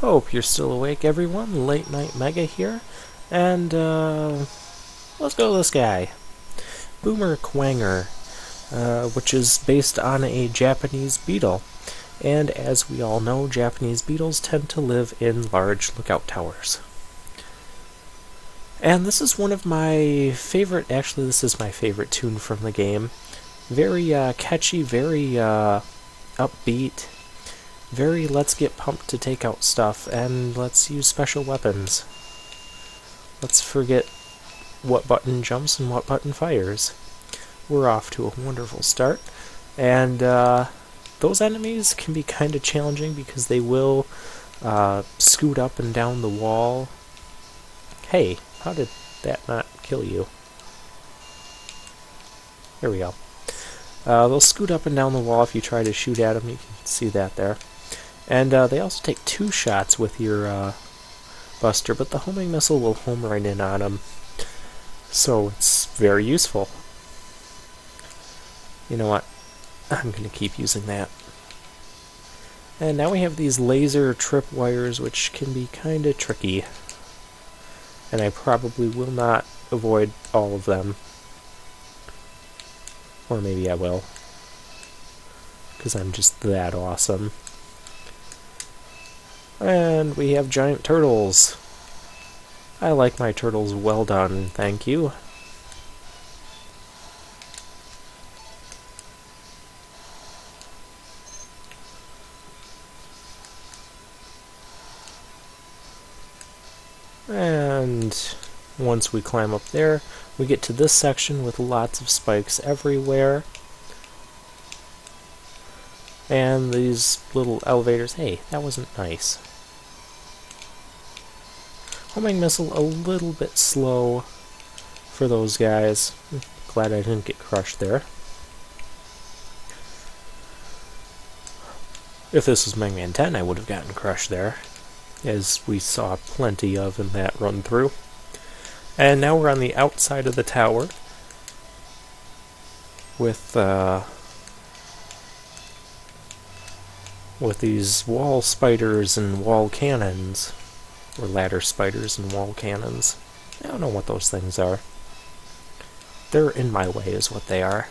Hope you're still awake, everyone. Late Night Mega here. And, let's go with this guy. Boomer Quanger, which is based on a Japanese beetle. And as we all know, Japanese beetles tend to live in large lookout towers. And this is one of my favorite, actually this is my favorite tune from the game. Very catchy, very upbeat. Very let's get pumped to take out stuff, and let's use special weapons. Let's forget what button jumps and what button fires. We're off to a wonderful start, and those enemies can be kind of challenging because they will scoot up and down the wall. Hey, how did that not kill you? There we go. They'll scoot up and down the wall if you try to shoot at them. You can see that there. And they also take 2 shots with your buster, but the homing missile will home right in on them. So it's very useful. You know what? I'm going to keep using that. And now we have these laser tripwires, which can be kind of tricky. And I probably will not avoid all of them. Or maybe I will. Because I'm just that awesome. And we have giant turtles. I like my turtles well done, thank you. And once we climb up there, we get to this section with lots of spikes everywhere. And these little elevators. Hey, that wasn't nice. Homing missile a little bit slow for those guys. Glad I didn't get crushed there. If this was Mega Man 10, I would have gotten crushed there, as we saw plenty of in that run through. And now we're on the outside of the tower with these wall spiders and wall cannons. Or ladder spiders and wall cannons. I don't know what those things are. They're in my way is what they are.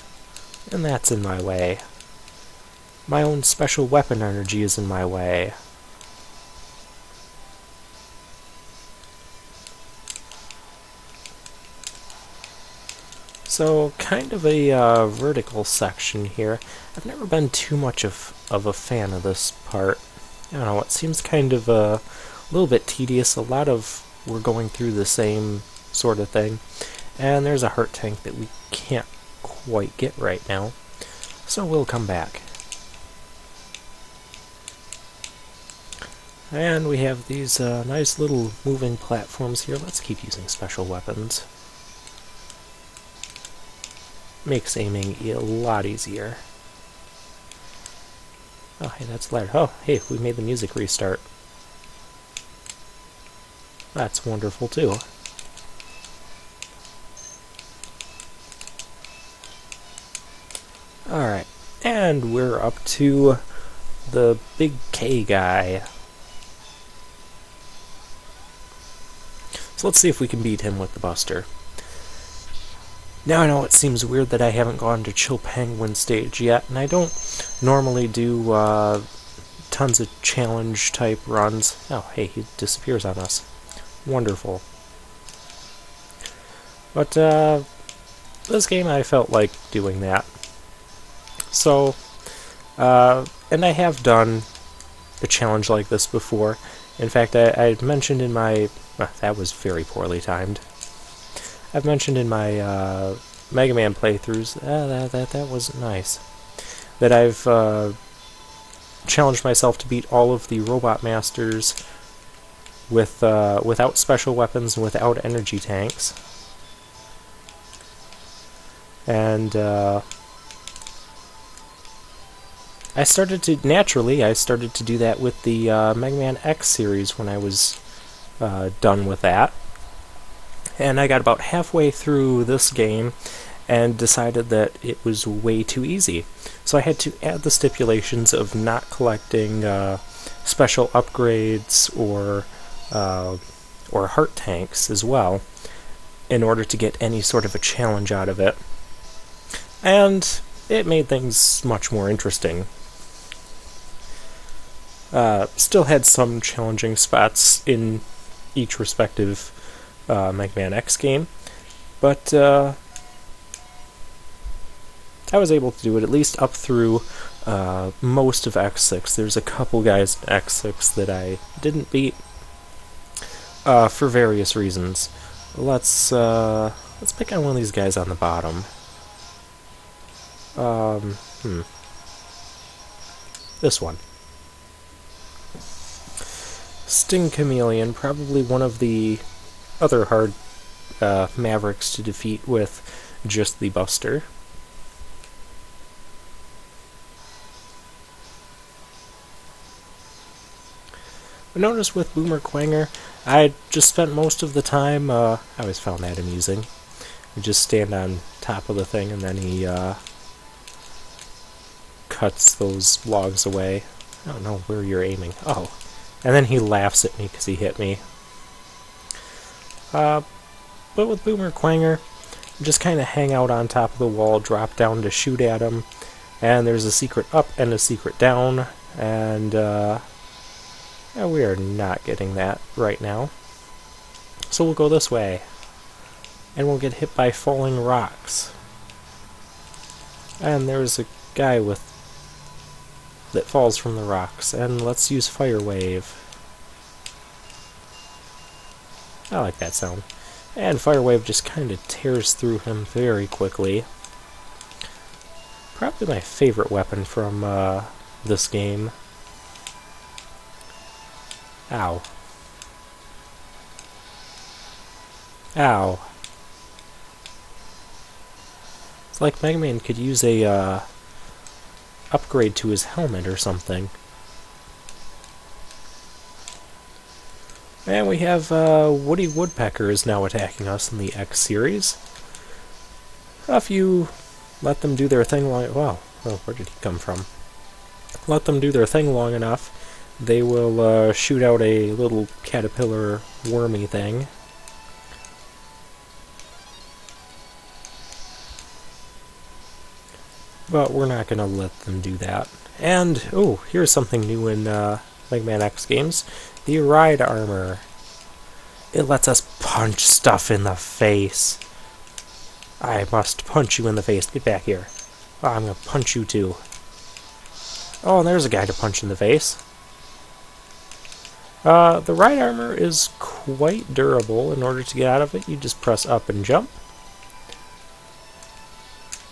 And that's in my way. My own special weapon energy is in my way. So, kind of a vertical section here. I've never been too much of a fan of this part. I don't know, it seems kind of a little bit tedious. A lot of we're going through the same sort of thing. And there's a heart tank that we can't quite get right now. So we'll come back. And we have these nice little moving platforms here. Let's keep using special weapons. Makes aiming a lot easier. Oh, hey, that's ladder. Oh, hey, we made the music restart. That's wonderful, too. Alright, and we're up to the big K guy. So let's see if we can beat him with the Buster. Now I know it seems weird that I haven't gone to Chill Penguin stage yet, and I don't normally do tons of challenge type runs. Oh, hey, he disappears on us. Wonderful. But this game I felt like doing that. So, and I have done a challenge like this before. In fact, I mentioned in my... that was very poorly timed. I've mentioned in my Mega Man playthroughs, that wasn't nice, that I've challenged myself to beat all of the Robot Masters with without special weapons and without energy tanks. And I started to do that with the Mega Man X series when I was done with that. And I got about halfway through this game and decided that it was way too easy. So I had to add the stipulations of not collecting special upgrades or heart tanks as well in order to get any sort of a challenge out of it. And it made things much more interesting. Still had some challenging spots in each respective Mega Man X game, but I was able to do it at least up through most of X6. There's a couple guys in X6 that I didn't beat for various reasons. Let's pick on one of these guys on the bottom. This one. Sting Chameleon, probably one of the other hard Mavericks to defeat with just the Buster. But notice with Boomer Quanger, I just spent most of the time, I always found that amusing. You just stand on top of the thing and then he cuts those logs away. I don't know where you're aiming. Oh. And then he laughs at me because he hit me. But with Boomer Quanger, just kind of hang out on top of the wall, drop down to shoot at him, and there's a secret up and a secret down, and we are not getting that right now. So we'll go this way, and we'll get hit by falling rocks. And there's a guy that falls from the rocks, and let's use Fire Wave. I like that sound. And Fire Wave just kind of tears through him very quickly. Probably my favorite weapon from this game. Ow. Ow. It's like Mega Man could use a upgrade to his helmet or something. And we have Woody Woodpecker is now attacking us in the X series. If you let them do their thing long... Well, where did he come from? Let them do their thing long enough, they will shoot out a little caterpillar wormy thing. But we're not going to let them do that. And, oh, here's something new in Mega Man X games. The Ride Armor. It lets us punch stuff in the face. I must punch you in the face. Get back here. Oh, I'm going to punch you too. Oh, and there's a guy to punch in the face. The Ride Armor is quite durable. In order to get out of it, you just press up and jump.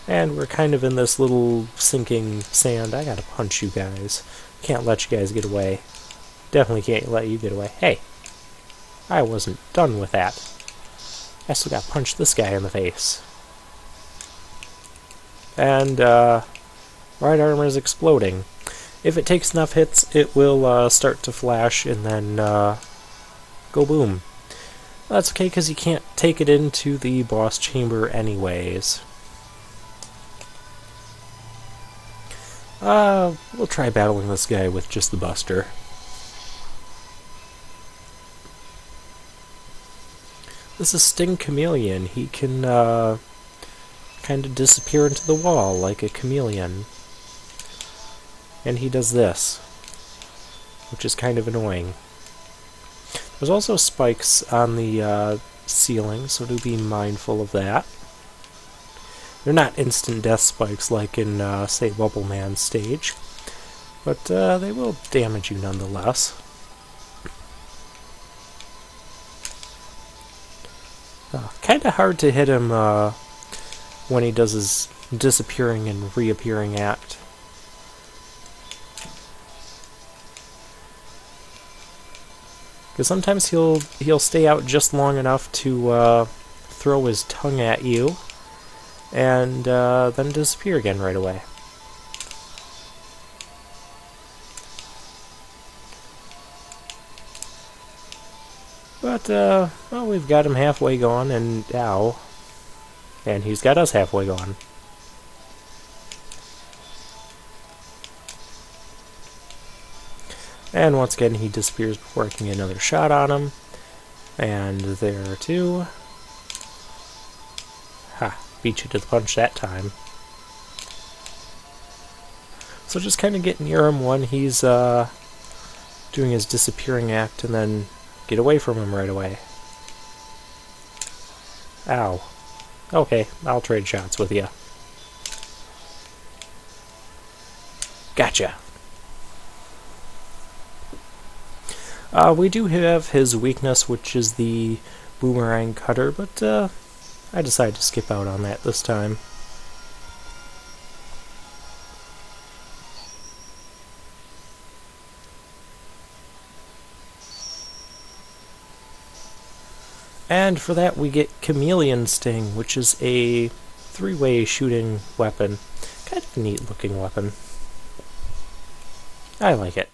And we're kind of in this little sinking sand. I gotta punch you guys. Can't let you guys get away. Definitely can't let you get away. Hey! I wasn't done with that. I still gotta punch this guy in the face. And, Ride Armor is exploding. If it takes enough hits, it will start to flash and then go boom. That's okay, because you can't take it into the boss chamber anyways. We'll try battling this guy with just the Buster. This is Sting Chameleon. He can, kind of disappear into the wall like a chameleon. And he does this, which is kind of annoying. There's also spikes on the, ceiling, so do be mindful of that. They're not instant death spikes like in, say, Bubble Man stage, but they will damage you nonetheless. Kind of hard to hit him when he does his disappearing and reappearing act. Because sometimes he'll stay out just long enough to throw his tongue at you, and then disappear again right away. But, well, we've got him halfway gone, and ow. And he's got us halfway gone. And once again, he disappears before I can get another shot on him. And there too. Ha, beat you to the punch that time. So just kind of get near him when he's doing his disappearing act, and then get away from him right away. Ow. Okay, I'll trade shots with you. Gotcha. We do have his weakness, which is the boomerang cutter, but I decided to skip out on that this time. And for that we get Chameleon Sting, which is a three-way shooting weapon. Kind of a neat looking weapon. I like it.